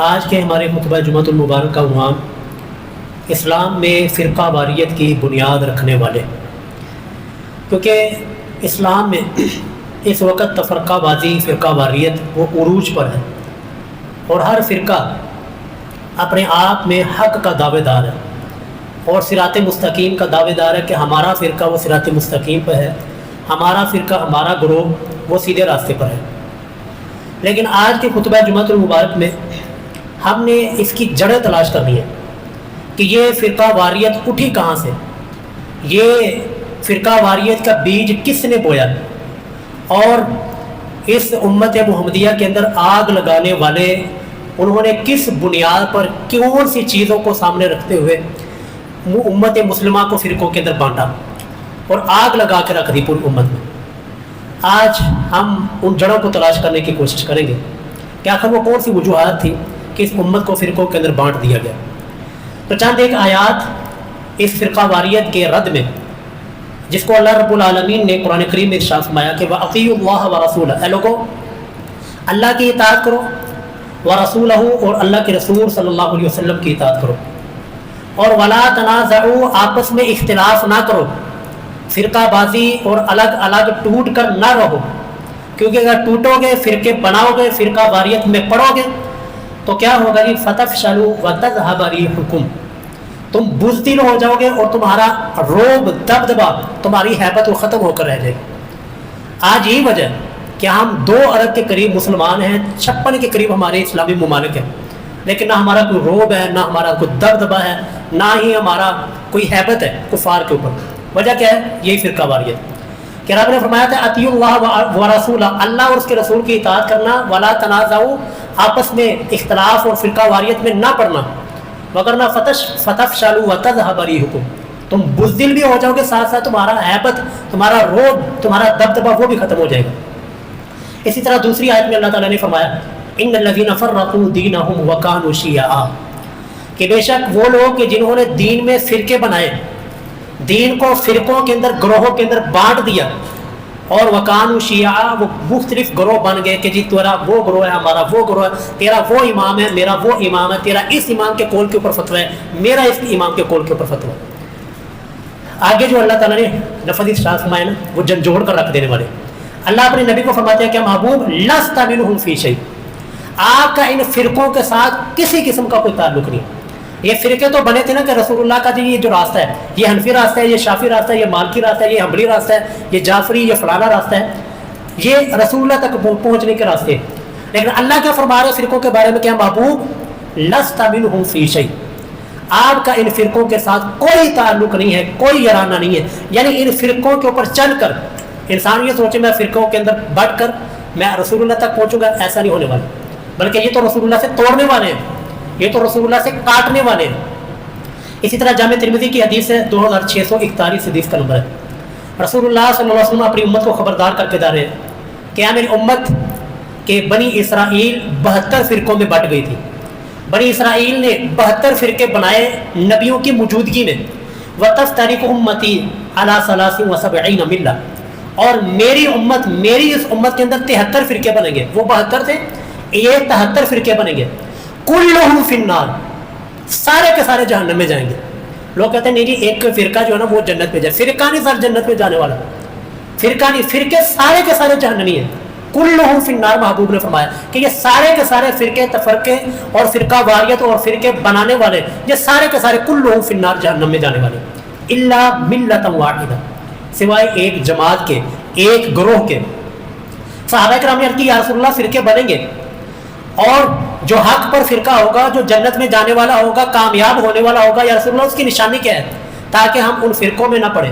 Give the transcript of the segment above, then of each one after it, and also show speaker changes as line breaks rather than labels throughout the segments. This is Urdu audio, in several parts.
آج کے ہمارے خطبہ جمعۃ المبارک کا عنوان اسلام میں فرقہ واریت کی بنیاد رکھنے والے، کیونکہ اسلام میں اس وقت تفرقہ بازی، فرقہ واریت وہ عروج پر ہے، اور ہر فرقہ اپنے آپ میں حق کا دعوے دار ہے اور صراط مستقیم کا دعوے دار ہے کہ ہمارا فرقہ وہ صراط مستقیم پہ ہے، ہمارا فرقہ، ہمارا گروہ وہ سیدھے راستے پر ہے۔ لیکن آج کے خطبہ جمعۃ المبارک میں ہم نے اس کی جڑیں تلاش کرنی ہے کہ یہ فرقہ واریت اٹھی کہاں سے، یہ فرقہ واریت کا بیج کس نے بویا، اور اس امت محمدیہ کے اندر آگ لگانے والے انہوں نے کس بنیاد پر کون سی چیزوں کو سامنے رکھتے ہوئے امت مسلمہ کو فرقوں کے اندر بانٹا اور آگ لگا کے رکھ دی پوری امت میں۔ آج ہم ان جڑوں کو تلاش کرنے کی کوشش کریں گے کہ آخر وہ کون سی وجوہات تھی کہ اس امت کو فرقوں کے اندر بانٹ دیا گیا۔ تو چند ایک آیات اس فرقہ واریت کے رد میں، جس کو اللہ رب العالمین نے قرآن کریم میں ارشاد فرمایا کہ وَأَطِیعُوا اللَّهَ وَرَسُولَهُ، اے لوگو اللہ کی اطاعت کرو، وَرَسُولَهُ اور اللہ کے رسول صلی اللہ علیہ وسلم کی اطاعت کرو، اور وَلَا تَنَازَعُوا آپس میں اختلاف نہ کرو، فرقہ بازی اور الگ الگ ٹوٹ کر نہ رہو، کیونکہ اگر ٹوٹو گے، فرقے بناؤ گے، فرقہ واریت میں پڑو گے تو کیا ہوگا جی؟ فَتَفْشَلُوا وَتَذْهَبَ رِيحُكُمْ، تم بزدل ہو جاؤ گے اور تمہارا روب دبدبا، تمہاری ہیبت وہ ختم ہو کر رہ جائے گی۔ آج یہی وجہ کہ ہم 2 ارب کے قریب مسلمان ہیں، 56 کے قریب ہمارے اسلامی ممالک ہیں، لیکن نہ ہمارا کوئی روب ہے، نہ ہمارا کوئی دبدبا ہے، نہ ہی ہمارا کوئی ہیبت ہے کفار کے اوپر۔ وجہ کیا ہے؟ یہی فرقہ واریت کہ رب نے فرمایا تھا اطیعوا اللہ ورسولہ، اللہ اور اس کے رسول کی اطاعت کرنا، ولا تنازعوا آپس میں اختلاف اور فرقہ واریت میں نہ پڑنا، وگرنہ فتفشلوا وتذهب ريحكم، تم بزدل بھی ہو جاؤ گے، ساتھ ساتھ تمہارا ہیبت، تمہارا روب، تمہارا دبدبا وہ بھی ختم ہو جائے گا۔ اسی طرح دوسری آیت میں اللہ تعالیٰ نے فرمایا ان الذين فرقوا دينهم وكانوا شيعا، کہ بے شک وہ لوگ کہ جنہوں نے دین میں فرقے بنائے، دین کو فرقوں کے اندر، گروہوں کے اندر بانٹ دیا، اور وکانوا شیعا، وہ مختلف گروہ بن گئے کہ جی تیرا وہ گروہ ہے، ہمارا وہ گروہ ہے، تیرا وہ امام ہے، میرا وہ امام ہے، تیرا اس امام کے قول کے اوپر فتویٰ ہے، میرا اس امام کے قول کے اوپر فتویٰ ہے۔ آگے جو اللہ تعالیٰ نے لفظ ارشاد فرمایا نا، وہ جھنجھوڑ کر رکھ دینے والے، اللہ اپنے نبی کو فرماتے ہیں کہ محبوب لست منہم فی شیء، آپ کا ان فرقوں کے ساتھ کسی قسم کا کوئی تعلق نہیں۔ یہ فرقے تو بنے تھے نا کہ رسول اللہ کا جی یہ جو راستہ ہے، یہ حنفی راستہ ہے، یہ شافی راستہ ہے، یہ مالکی راستہ ہے، یہ حنبلی راستہ ہے، یہ جعفری، یہ فلانا راستہ ہے، یہ رسول اللہ تک پہنچنے کے راستے ہیں۔ لیکن اللہ کیا فرما رہے فرقوں کے بارے میں کہ محبوب لست منہم فی شیء، آپ کا ان فرقوں کے ساتھ کوئی تعلق نہیں ہے، کوئی یارانہ نہیں ہے۔ یعنی ان فرقوں کے اوپر چل کر انسان یہ سوچے میں فرقوں کے اندر بٹ کر میں رسول اللہ تک پہنچوں گا، ایسا نہیں ہونے والا، بلکہ یہ تو رسول اللہ سے توڑنے والے ہیں، یہ تو رسول اللہ سے کاٹنے والے ہیں۔ اسی طرح جامع ترمذی کی حدیث ہے 2641 حدیث کا نمبر ہے، رسول اللہ صلی اللہ علیہ وسلم اپنی امت کو خبردار کر کے جا رہے ہیں کہ میری امت کے بنی اسرائیل 72 فرقوں میں بٹ گئی تھی، بنی اسرائیل نے 72 فرقے بنائے نبیوں کی موجودگی میں، وَتَفْتَرِقُ أُمَّتِي عَلَىٰ 73 مِلَّةٍ، اور میری امت، میری اس امت کے اندر 73 فرقے بنیں گے، وہ 72 تھے، یہ 73 فرقے بنیں گے، کلہم فی النار، سارے کے سارے جہنم میں جائیں گے۔ لوگ کہتے ہیں نہیں جی ایک فرقہ جو ہے نا وہ جنت میں جائے، فرقہ نہیں سر جنت میں جانے والا، فرقہ نہیں، فرقے سارے کے سارے جہنمی ہیں۔ کلہم فی النار، محبوب نے فرمایا کہ یہ سارے کے سارے فرقے، تفرقے اور فرقہ واریت اور فرقے بنانے والے، یہ سارے کے سارے کلہم فی النار، جہنم میں جانے والے، الا ملۃ واحدہ، سوائے ایک جماعت کے، ایک گروہ کے۔ صحابہ کرام نے عرض کی یا رسول اللہ فرقے بنیں گے، اور جو حق پر فرقہ ہوگا، جو جنت میں جانے والا ہوگا، کامیاب ہونے والا ہوگا، یا رسول اللہ اس کی نشانی کیا ہے تاکہ ہم ان فرقوں میں نہ پڑیں،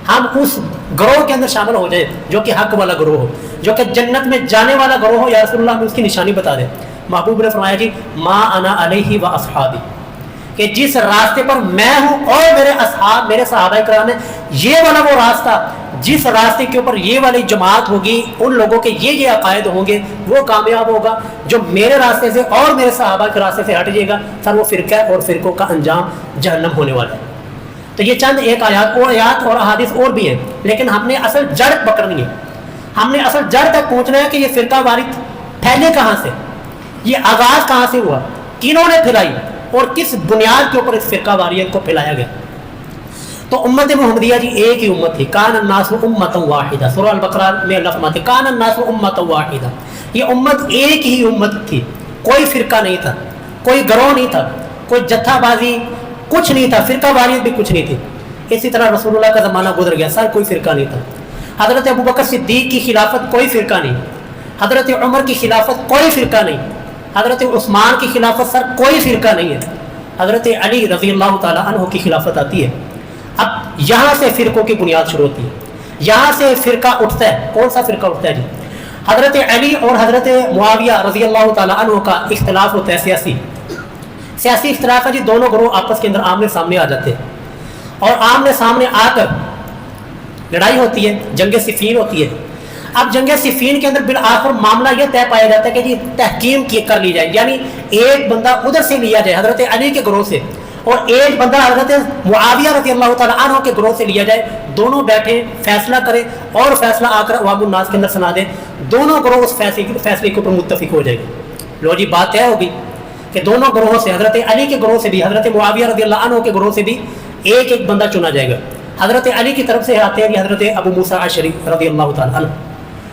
ہم اس گروہ کے اندر شامل ہو جائیں جو کہ حق والا گروہ ہو، جو کہ جنت میں جانے والا گروہ ہو، یا رسول اللہ ہمیں اس کی نشانی بتا دیں۔ محبوب نے فرمایا جی ما انا علیہ و اصحابی، کہ جس راستے پر میں ہوں اور میرے اصحاب، میرے صحابہ کرام ہیں، یہ والا وہ راستہ، جس راستے کے اوپر یہ والی جماعت ہوگی، ان لوگوں کے یہ عقائد ہوں گے، وہ کامیاب ہوگا۔ جو میرے راستے سے اور میرے صحابہ کے راستے سے ہٹ جائے گا سر، وہ فرقہ ہے اور فرقوں کا انجام جہنم ہونے والا ہے۔ تو یہ چند ایک آیات اور احادیث اور بھی ہیں، لیکن ہم نے اصل جڑ پکڑنی ہے، ہم نے اصل جڑ تک پہنچنا ہے کہ یہ فرقہ واریت پھیلے کہاں سے، یہ آغاز کہاں سے ہوا, کنہوں نے پھیلائی اور کس بنیاد کے اوپر اس فرقہ واریت کو پھیلایا گیا؟ تو امت محمدیہ جی ایک ہی امت تھی. کان الناس امۃ واحدہ, سورہ البقرہ میں اللہ فرماتے ہیں کان الناس امۃ واحدہ. یہ امت ایک ہی امت تھی, کوئی فرقہ نہیں تھا, کوئی گروہ نہیں تھا, کوئی جتھا بازی کچھ نہیں تھا, فرقہ واریت بھی کچھ نہیں تھی. اسی طرح رسول اللہ کا زمانہ گزر گیا, سر کوئی فرقہ نہیں تھا. حضرت ابوبکر صدیق کی خلافت کوئی فرقہ نہیں, حضرت عمر کی خلافت کوئی فرقہ نہیں, حضرت عثمان کی خلافت سر کوئی فرقہ نہیں ہے. حضرت علی رضی اللہ تعالیٰ عنہ کی خلافت آتی ہے. اب یہاں سے فرقوں کی بنیاد شروع ہوتی ہے, یہاں سے فرقہ اٹھتا ہے. کون سا فرقہ اٹھتا ہے جی؟ حضرت علی اور حضرت معاویہ رضی اللہ تعالیٰ عنہ کا اختلاف ہوتا ہے, سیاسی اختلاف ہے جی. دونوں گروہ آپس کے اندر آمنے سامنے آ جاتے ہیں اور آمنے سامنے آ کر لڑائی ہوتی ہے, جنگ صفین ہوتی ہے. اب جنگ صفین کے اندر بالآخر معاملہ یہ طے پایا جاتا ہے کہ جی تحکیم کر لی جائے, یعنی ایک بندہ ادھر سے لیا جائے حضرت علی کے گروہ سے, اور ایک بندہ حضرت معاویہ رضی اللہ تعالیٰ عنہ کے گروہ سے لیا جائے. دونوں بیٹھیں, فیصلہ کریں اور فیصلہ آ کر عوام الناس کے اندر سنا دیں. دونوں گروہ اس فیصلے کے اوپر متفق ہو جائے گی. لو جی بات طے ہوگی کہ دونوں گروہوں سے, حضرت علی کے گروہ سے بھی, حضرت معاویہ رضی اللہ عنہ کے گروہ سے بھی ایک ایک بندہ چنا جائے گا. حضرت علی کی طرف سے آتے ہیں حضرت ابو موسیٰ اشعری رضی اللہ تعالیٰ عنہ,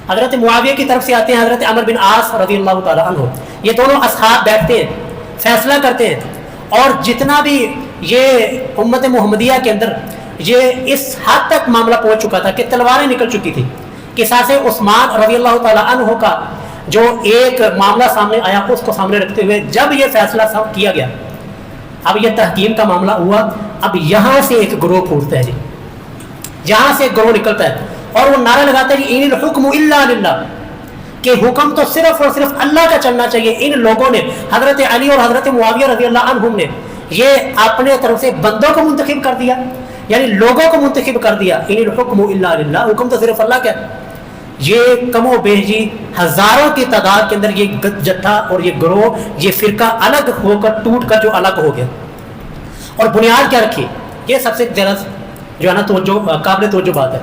حضرت معاویہ کی طرف سے آتے ہیں حضرت عمرو بن عاص رضی اللہ تعالیٰ عنہ. یہ دونوں اصحاب بیٹھتے ہیں, فیصلہ کرتے ہیں, اور جتنا بھی یہ امت محمدیہ کے اندر یہ اس حد تک معاملہ پہنچ چکا تھا کہ تلواریں نکل چکی تھی. قصاص عثمان رضی اللہ تعالیٰ عنہ کا جو ایک معاملہ سامنے آیا, اس کو سامنے رکھتے ہوئے جب یہ فیصلہ کیا گیا, اب یہ تحکیم کا معاملہ ہوا, اب یہاں سے ایک گروہ پھوٹتا ہے جی, یہاں سے ایک گروہ نکلتا ہے اور وہ نعرہ لگاتا ہے ان الحکم الا للہ, کہ حکم تو صرف اور صرف اللہ کا چلنا چاہیے. ان لوگوں نے, حضرت علی اور حضرت معاویہ رضی اللہ عنہم نے, یہ اپنے طرف سے بندوں کو منتخب کر دیا, یعنی لوگوں کو منتخب کر دیا. ان الحکم الا للہ, حکم تو صرف اللہ کا. یہ کم و بیش جی ہزاروں کی تعداد کے اندر یہ جتھا اور یہ گروہ, یہ فرقہ الگ ہو کر ٹوٹ کر جو الگ ہو گیا. اور بنیاد کیا رکھی؟ یہ سب سے زیادہ جو ہے نا توجہ قابل توجہ بات ہے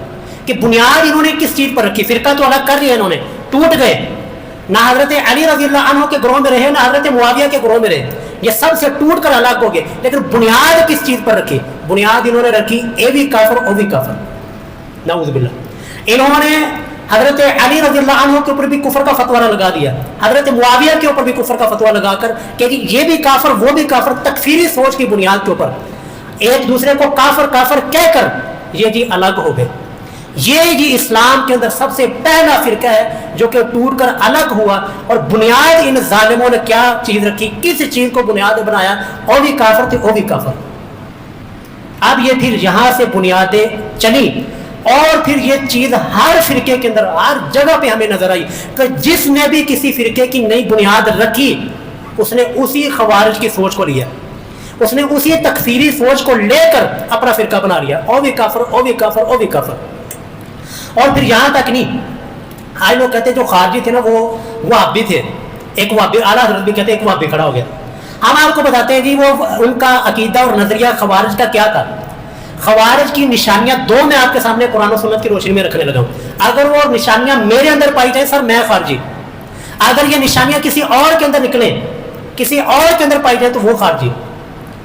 کہ بنیاد انہوں نے کس چیز پر رکھی. فرقہ تو الگ کر لیا انہوں نے, ٹوٹ گئے, نہ حضرت علی رضی اللہ عنہ کے گروہ میں رہے, نہ حضرت معاویہ کے گروہ میں رہے, یہ سب سے ٹوٹ کر الگ ہو گئے. لیکن بنیاد کس چیز پر رکھی؟ بنیاد انہوں نے رکھی اے بھی کافر او بھی کافر, نعوذ باللہ. انہوں نے حضرت علی رضی اللہ عنہ کے اوپر بھی کفر کا فتویٰ لگا دیا, حضرت معاویہ کے اوپر بھی کفر کا فتویٰ لگا کر کہ جی یہ بھی کافر وہ بھی کافر, تکفیری سوچ کی بنیاد کے اوپر ایک دوسرے کو کافر کافر کہہ کر یہ جی الگ ہو گئے. یہ جی اسلام کے اندر سب سے پہلا فرقہ ہے جو کہ ٹوٹ کر الگ ہوا. اور بنیاد ان ظالموں نے کیا چیز رکھی, کس چیز کو بنیاد بنایا؟ او بھی کافر تھے او بھی کافر. اب یہ پھر یہاں سے بنیادیں چلی اور پھر یہ چیز ہر فرقے کے اندر ہر جگہ پہ ہمیں نظر آئی کہ جس نے بھی کسی فرقے کی نئی بنیاد رکھی اس نے اسی خوارج کی سوچ کو لیا, اس نے اسی تکفیری سوچ کو لے کر اپنا فرقہ بنا لیا, او بھی کافر او بھی کافر او بھی کافر. اور پھر یہاں تک نہیں, آج لوگ کہتے ہیں جو خارجی تھے نا وہ وہابی تھے, ایک وہابی, اعلیٰ حضرت بھی کہتے ہیں ایک وہابی کھڑا ہو گیا. ہم آپ کو بتاتے ہیں جی وہ ان کا عقیدہ اور نظریہ خوارج کا کیا تھا. خوارج کی نشانیاں دو میں آپ کے سامنے قرآن و سنت کی روشنی میں رکھنے لگا ہوں. اگر وہ نشانیاں میرے اندر پائی جائیں سر میں خارجی, اگر یہ نشانیاں کسی اور کے اندر نکلیں, کسی اور کے اندر پائی جائیں تو وہ خارجی.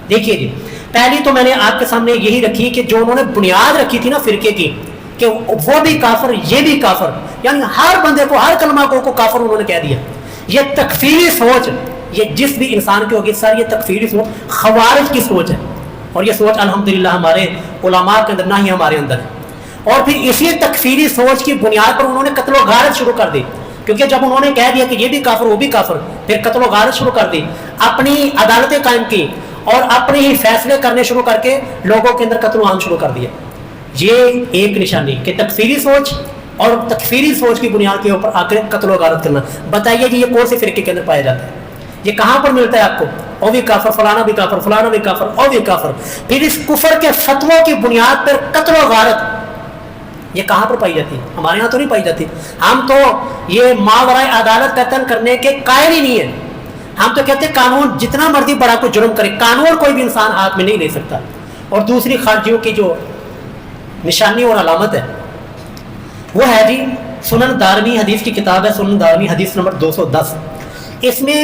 دیکھیے جی, پہلی تو میں نے آپ کے سامنے یہی رکھی کہ جو انہوں نے بنیاد رکھی تھی نا فرقے کی کہ وہ بھی کافر یہ بھی کافر, یعنی ہر بندے کو ہر کلمہ کو کافر انہوں نے کہہ دیا. یہ تکفیری سوچ یہ جس بھی انسان کی ہوگی سر, یہ تکفیری سوچ خوارج کی سوچ ہے. اور یہ سوچ الحمدللہ ہمارے علماء کے اندر نہ ہی ہمارے اندر ہے. اور پھر اسی تکفیری سوچ کی بنیاد پر انہوں نے قتل و غارت شروع کر دی, کیونکہ جب انہوں نے کہہ دیا کہ یہ بھی کافر وہ بھی کافر, پھر قتل و غارت شروع کر دی, اپنی عدالتیں قائم کی اور اپنے ہی فیصلے کرنے شروع کر کے لوگوں کے اندر قتل و عام شروع کر دیا. یہ ایک نشانی کہ تکفیری سوچ اور تکفیری سوچ کی بنیاد کے اوپر آ کر قتل و غارت کرنا. بتائیے جی یہ کون سے فرقے کے اندر پایا جاتا ہے؟ یہ کہاں پر ملتا ہے آپ کو؟ او بھی کافر, فلانا بھی کافر, فلانا بھی کافر, او بھی کافر. پھر اس کفر کے فتووں کی بنیاد پر قتل و غارت یہ کہاں پر پائی جاتی ہے؟ ہمارے یہاں تو نہیں پائی جاتی. ہم تو یہ ماورائے عدالت قتل کرنے کے قائل ہی نہیں ہے. ہم تو کہتے ہیں قانون جتنا مرضی بڑا کوئی جرم کرے, قانون کوئی بھی انسان ہاتھ میں نہیں لے سکتا. اور دوسری خارجیوں کی جو نشانی اور علامت ہے وہ ہے جی سنن دارمی, حدیث کی کتاب ہے سنن دارمی, حدیث نمبر 210. اس میں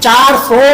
400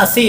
80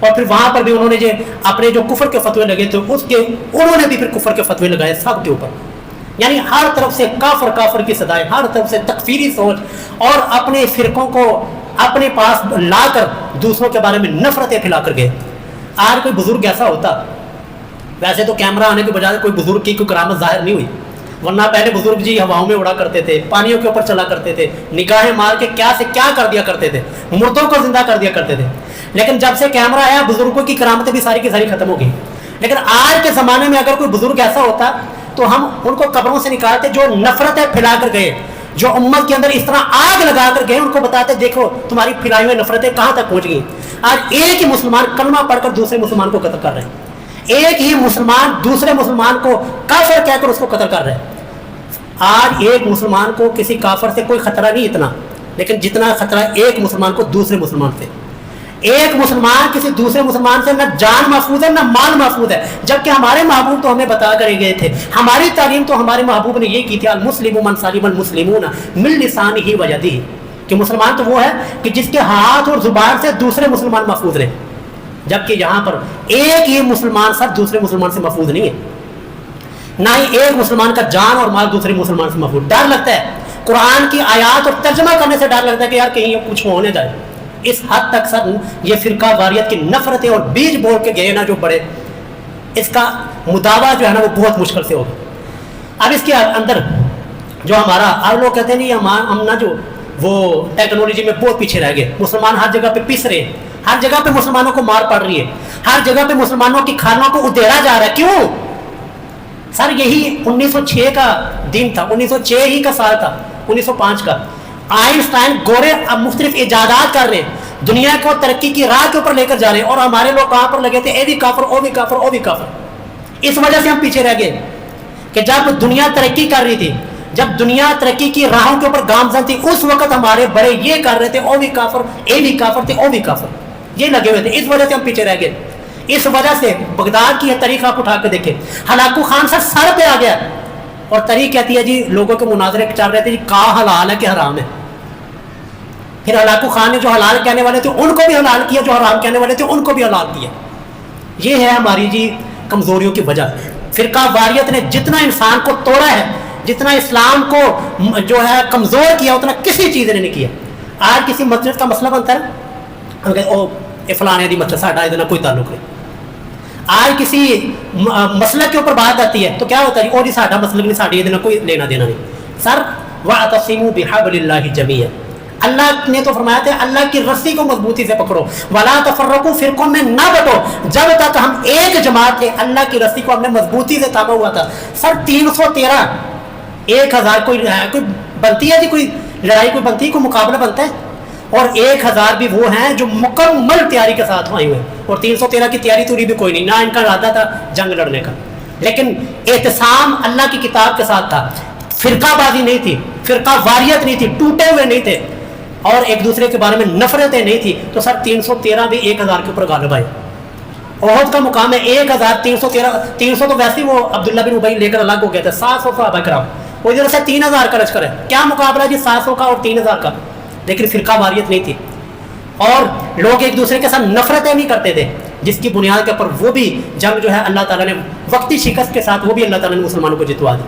اور پھر وہاں پر بھی انہوں نے جو اپنے جو کفر کے فتوے لگے تھے انہوں نے بھی پھر کفر کے فتوے لگائے سب کے اوپر. یعنی ہر طرف سے کافر کی صدائیں، ہر طرف سے تکفیری سوچ، اور اپنے فرقوں کو اپنے پاس لا کر دوسروں کے بارے میں نفرتیں پھیلا کر گئے. آج کوئی بزرگ ایسا ہوتا، ویسے تو کیمرہ آنے کے بجائے کوئی بزرگ کی کوئی کرامت ظاہر نہیں ہوئی، ورنہ پہلے بزرگ جی ہواؤں میں اڑا کرتے تھے، پانیوں کے اوپر چلا کرتے تھے، نگاہیں مار کے کیا سے کیا کر دیا کرتے تھے، مردوں کو زندہ کر دیا کرتے تھے. لیکن جب سے کیمرہ آیا بزرگوں کی کرامتیں بھی ساری کی ساری ختم ہو گئی. لیکن آج کے زمانے میں اگر کوئی بزرگ ایسا ہوتا تو ہم ان کو قبروں سے نکالتے، جو نفرتیں پھیلا کر گئے، جو امت کے اندر اس طرح آگ لگا کر گئے، ان کو بتاتے دیکھو تمہاری پھیلائی ہوئی نفرتیں کہاں تک پہنچ گئی. آج ایک ہی مسلمان کلمہ پڑھ کر دوسرے مسلمان کو قتل کر رہے ہیں، ایک ہی مسلمان دوسرے مسلمان کو کافر کہہ کر اس کو قتل کر رہے ہیں. آج ایک مسلمان کو کسی کافر سے کوئی خطرہ نہیں اتنا، لیکن جتنا خطرہ ایک مسلمان کو دوسرے مسلمان سے. ایک مسلمان کسی دوسرے مسلمان سے نہ جان محفوظ ہے نہ مال محفوظ ہے، جبکہ ہمارے محبوب تو ہمیں بتا کر گئے تھے، ہماری تعلیم تو ہمارے محبوب نے یہ کی تھی، المسلم من سلم المسلمون من لسانہ و یدہ، کہ مسلمان تو وہ ہے کہ جس کے ہاتھ اور زبان سے دوسرے مسلمان محفوظ رہے. جبکہ یہاں پر ایک ہی مسلمان سب دوسرے مسلمان سے محفوظ نہیں ہے، نہ ہی ایک مسلمان کا جان اور مال دوسرے مسلمان سے محفوظ. ڈر لگتا ہے قرآن کی آیات اور ترجمہ کرنے سے، ڈر لگتا ہے کہ یار کہیں یہ کچھ ہونے جائے. اس حد تک سر یہ فرقہ واریت کی نفرتیں اور بیج بول کے گئے نا جو بڑے، اس کا مداوع جو ہے نا وہ بہت مشکل سے ہوگا. اب اس کے اندر جو ہمارا آپ لوگ کہتے ہیں نہیں ہم نا جو وہ ٹیکنالوجی میں بہت پیچھے رہ گئے، مسلمان ہر جگہ پہ پس رہے ہیں، ہر جگہ پہ مسلمانوں کو مار پڑ رہی ہے، ہر جگہ پہ مسلمانوں کی کھانوں کو ادھیڑا جا رہا ہے. کیوں سر؟ یہی 1906 کا دن تھا، 1906 ہی کا سال تھا، 1905 کا. آئنسٹائن گورے اب مختلف ایجادات کر رہے ہیں، دنیا کو ترقی کی راہ کے اوپر لے کر جا رہے ہیں، اور ہمارے لوگ کہاں پر لگے تھے؟ اے بھی کافر، او بھی کافر، او بھی کافر. اس وجہ سے ہم پیچھے رہ گئے کہ جب دنیا ترقی کر رہی تھی، جب دنیا ترقی کی راہوں کے اوپر گامزن تھی، اس وقت ہمارے بڑے یہ کر رہے تھے، او بھی کافر، اے بھی کافر تھے، او بھی کافر، یہ لگے ہوئے تھے. اس وجہ سے ہم پیچھے رہ گئے. اس وجہ سے بغداد کی یہ تاریخ آپ اٹھا کے دیکھیں، ہلاکو خان سر پہ آ گیا، اور تاریخ کہتی ہے جی لوگوں کے مناظرے چل رہے تھے جی کہاں حلال ہے کہ حرام ہے. پھر ہلاکو خان نے جو حلال کہنے والے تھے ان کو بھی حلال کیا، جو حرام کہنے والے تھے ان کو بھی حلال کیا. یہ ہے ہماری جی کمزوریوں کی وجہ. فرقہ واریت نے جتنا انسان کو توڑا ہے، جتنا اسلام کو جو ہے کمزور کیا، اتنا کسی چیز نے نہیں کیا. آج کسی مسجد کا مسئلہ بنتا ہے او فلانے دی مسجد ساڈا ادنا کوئی تعلق نہیں. آج کسی مسئلہ کے اوپر بات آتی ہے تو کیا ہوتا ہے او جی ساڈا مسئلہ نہیں، ساڈی ادنا کوئی لینا دینا نہیں. سر واعتصموا بحبل اللہ جمیعا، اللہ نے تو فرمایا تھا اللہ کی رسی کو مضبوطی سے پکڑو، ولا تفرقوا، فرقوں میں نہ بٹو. جب تک ہم ایک جماعت تھے اللہ کی رسی کو ہم نے مضبوطی سے تھاما ہوا تھا. سر 313 1000 کوئی بنتی ہے جی، کوئی لڑائی کوئی بنتی ہے، کوئی مقابلہ بنتا ہے، اور 1000 بھی وہ ہیں جو مکمل تیاری کے ساتھ آئے ہوئے، اور 313 کی تیاری توری بھی کوئی نہیں، نہ ان کا ارادہ تھا جنگ لڑنے کا. لیکن اعتصام اللہ کی کتاب کے ساتھ تھا، فرقہ بازی نہیں تھی، فرقہ واریت نہیں تھی، ٹوٹے ہوئے نہیں تھے، اور ایک دوسرے کے بارے میں نفرتیں نہیں تھی. تو سر 313 بھی 1000 کے اوپر غالب آئے. احد کا مقام ہے 1000، 300 تو ویسے ہی وہ عبداللہ بن ابی لے کر الگ ہو گئے تھے. 700 صحابہ کرام، وہ ادھر سے 3000 کا لشکر ہے. کیا مقابلہ جی 700 کا اور 3000 کا؟ لیکن فرقہ واریت نہیں تھی، اور لوگ ایک دوسرے کے ساتھ نفرتیں نہیں کرتے تھے، جس کی بنیاد کے اوپر وہ بھی جنگ جو ہے اللہ تعالیٰ نے وقتی شکست کے ساتھ وہ بھی اللہ تعالیٰ نے مسلمانوں کو جتوا دی.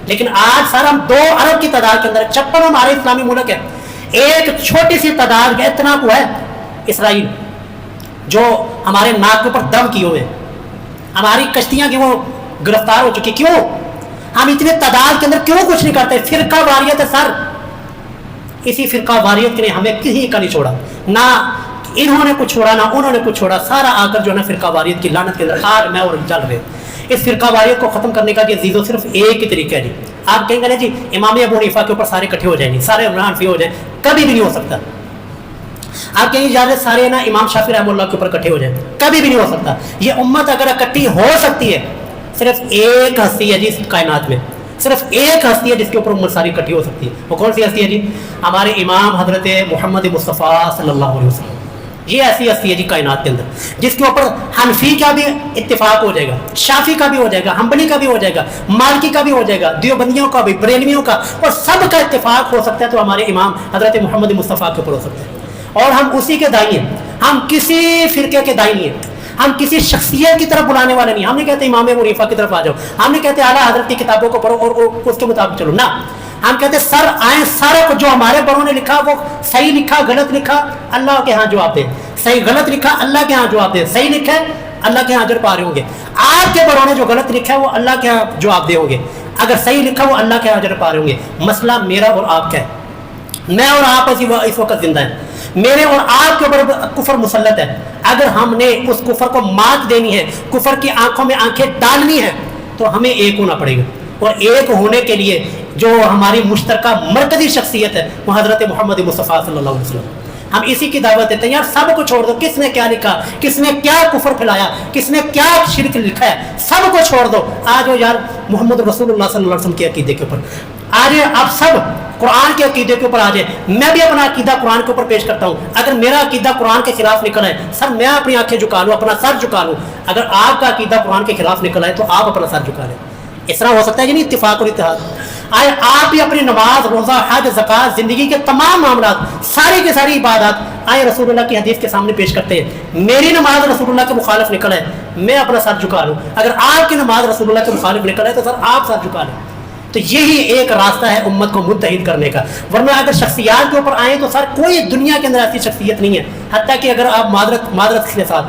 لیکن آج سر ہم 2 ارب کی تعداد کے اندر 56 ہمارے اسلامی ملک ہے، ایک چھوٹی سی تعداد اتنا کو ہے اسرائیل جو ہمارے ناک کے اوپر دم کیے ہوئے، ہماری کشتیاں کی وہ گرفتار ہو چکی. کیوں ہم اتنے تعداد کے اندر کیوں کچھ نہیں کرتے؟ فرقہ واریت ہے سر. اسی فرقہ واریت نے ہمیں کسی کا نہیں چھوڑا، نہ انہوں نے کچھ چھوڑا نہ انہوں نے کچھ چھوڑا. سارا آ کر جو ہے نا فرقہ واریت کی لعنت کے اندر آج میں اور جل رہے. اس فرقہ واریت کو ختم کرنے کا جی عزیزو صرف ایک ہی طریقہ ہے جی. آپ کہیں گے نا جی امام ابو حنیفہ کے اوپر سارے اکٹھے ہو جائیں گے، سارے حنفی ہو جائیں، کبھی بھی نہیں ہو سکتا. آپ کہیں گے سارے نا امام شافعی رحمہ اللہ کے اوپر اکٹھے ہو جائیں، کبھی بھی نہیں ہو سکتا. یہ امت اگر اکٹھی ہو سکتی ہے، صرف ایک ہستی ہے جی اس کائنات میں، صرف ایک ہستی ہے جس کے اوپر امت ساری اکٹھی ہو سکتی ہے. وہ کون سی ہستی ہے جی؟ ہمارے امام حضرت محمد مصطفیٰ صلی اللہ علیہ وسلم. یہ ایسی ہستی ہے جی کائنات کے اندر جس کے اوپر حنفی کا بھی اتفاق ہو جائے گا، شافعی کا بھی ہو جائے گا، حنبلی کا بھی ہو جائے گا، مالکی کا بھی ہو جائے گا، دیوبندیوں کا بھی، بریلویوں کا، اور سب کا اتفاق ہو سکتا ہے تو ہمارے امام حضرت محمد مصطفیٰ کے اوپر ہو سکتا ہے. اور ہم اسی کے دائی ہیں، ہم کسی فرقے کے دائی نہیں ہیں، ہم کسی شخصیت کی طرف بلانے والے نہیں. ہم نہیں کہتے امام ابو حنیفہ کی طرف آ جاؤ، ہم نہیں کہتے اعلیٰ حضرت کی کتابوں کو پڑھو اور اس کے مطابق چلو. نہ، ہم کہتے سر آئیں، سارا کچھ جو ہمارے بڑوں نے لکھا وہ صحیح لکھا غلط لکھا اللہ کے ہاں جواب دیں، صحیح غلط لکھا اللہ کے ہاں جواب دیں، صحیح لکھا ہے اللہ کے ہاں اجر پا رہے ہوں گے. آپ کے بڑوں نے جو غلط لکھا ہے وہ اللہ کے ہاں جواب دے ہوں گے، اگر صحیح لکھا وہ اللہ کے ہاں اجر پا رہے ہوں گے. مسئلہ میرا اور آپ کا ہے، میں اور آپ اس وقت زندہ ہیں، میرے اور آپ کے اوپر کفر مسلط ہے. اگر ہم نے اس کفر کو مات دینی ہے، کفر کی آنکھوں میں آنکھیں ڈالنی ہے، تو ہمیں ایک ہونا پڑے گا. اور ایک ہونے کے لیے جو ہماری مشترکہ مرکزی شخصیت ہے وہ حضرت محمد مصطفیٰ صلی اللہ علیہ وسلم. ہم اسی کی دعوت دیتے ہیں. یار سب کو چھوڑ دو، کس نے کیا لکھا، کس نے کیا کفر پھیلایا، کس نے کیا شرک لکھا ہے، سب کو چھوڑ دو. آج یار محمد رسول اللہ صلی اللہ علیہ وسلم کے عقیدے کے اوپر آج آپ سب قرآن کے عقیدے کے اوپر آ جائے. میں بھی اپنا عقیدہ قرآن کے اوپر پیش کرتا ہوں. اگر میرا عقیدہ قرآن کے خلاف نکل آئے سر میں اپنی آنکھیں جھکا لوں، اپنا سر جھکا لوں. اگر آپ کا عقیدہ قرآن کے خلاف نکل آئے تو آپ اپنا سر جھکا لیں. اس طرح ہو سکتا ہے کہ نہیں اتفاق اور اتحاد. آئے آپ بھی اپنی نماز، روزہ، حج، زکوٰۃ، زندگی کے تمام معاملات، ساری کی ساری عبادات آئے رسول اللہ کی حدیث کے سامنے پیش کرتے ہیں. میری نماز رسول اللہ کے مخالف نکل ہے میں اپنا سر جھکا لوں، اگر آپ کی نماز رسول اللہ کے مخالف نکل ہے تو سر آپ سر جھکا لیں. تو یہی ایک راستہ ہے امت کو متحد کرنے کا. ورنہ اگر شخصیات کے اوپر آئیں تو سر کوئی دنیا کے اندر ایسی شخصیت نہیں ہے. حتیٰ کہ اگر آپ معذرت کے ساتھ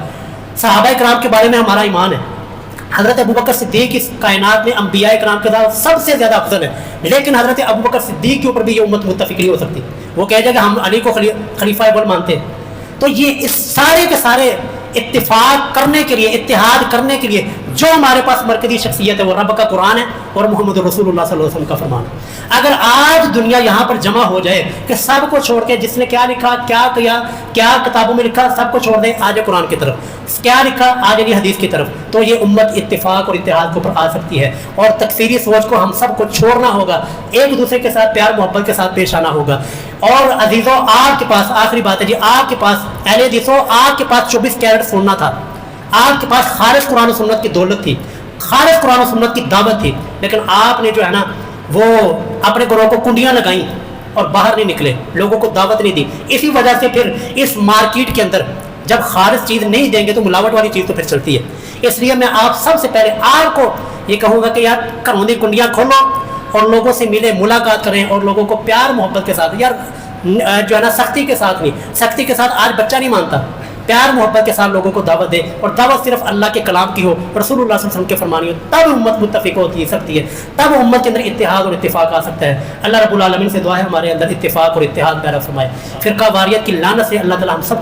صحابہ کرام کے بارے میں ہمارا ایمان ہے، حضرت ابوبکر صدیق اس کائنات میں انبیاء کرام کے ساتھ سب سے زیادہ افضل ہے. لیکن حضرت ابوبکر صدیق کے اوپر بھی یہ امت متفق نہیں ہو سکتی. وہ کہہ جائے کہ ہم علی کو خلیفہ اول مانتے ہیں. تو یہ اس سارے کے سارے اتفاق کرنے کے لیے، اتحاد کرنے کے لیے جو ہمارے پاس مرکزی شخصیت ہے وہ رب کا قرآن ہے اور محمد رسول اللہ صلی اللہ علیہ وسلم کا فرمان ہے. اگر آج دنیا یہاں پر جمع ہو جائے کہ سب کو چھوڑ کے جس نے کیا لکھا، کیا کیا، کیا کتابوں میں لکھا، سب کو چھوڑ دیں، آج قرآن کی طرف، کیا لکھا آج علی حدیث کی طرف، تو یہ امت اتفاق اور اتحاد کے اوپر آ سکتی ہے. اور تکفیری سوچ کو ہم سب کو چھوڑنا ہوگا، ایک دوسرے کے ساتھ پیار محبت کے ساتھ پیش آنا ہوگا. اور عزیزوں آپ کے پاس آخری بات ہے جی، آپ کے پاس اہل حدیثوں آپ کے پاس 24 کیرٹ سننا تھا، آپ کے پاس خالص قرآن و سنت کی دولت تھی، خالص قرآن و سنت کی دعوت تھی. لیکن آپ نے جو ہے نا وہ اپنے گروہ کو کنڈیاں لگائیں اور باہر نہیں نکلے، لوگوں کو دعوت نہیں دی. اسی وجہ سے پھر اس مارکیٹ کے اندر جب خالص چیز نہیں دیں گے تو ملاوٹ والی چیز تو پھر چلتی ہے. اس لیے میں آپ سب سے پہلے آپ کو یہ کہوں گا کہ یار گھروں کی کنڈیاں کھولو اور لوگوں سے ملے، ملاقات کریں اور لوگوں کو پیار محبت کے ساتھ، یار جو ہے نا سختی کے ساتھ نہیں، سختی کے ساتھ آج بچہ نہیں مانتا، پیار محبت کے ساتھ لوگوں کو دعوت دے. اور دعوت صرف اللہ کے کلام کی ہو، رسول اللہ صلی اللہ علیہ وسلم کے فرمانی ہو، تب امت متفق ہوتی سکتی ہے، تب امت کے اندر اتحاد اور اتفاق آ سکتا ہے. اللہ رب العالمین سے دعا ہے ہمارے اندر اتفاق اور اتحاد پیدا فرمائے. فرقہ واریت کی لعنت سے اللہ تعالی ہم سب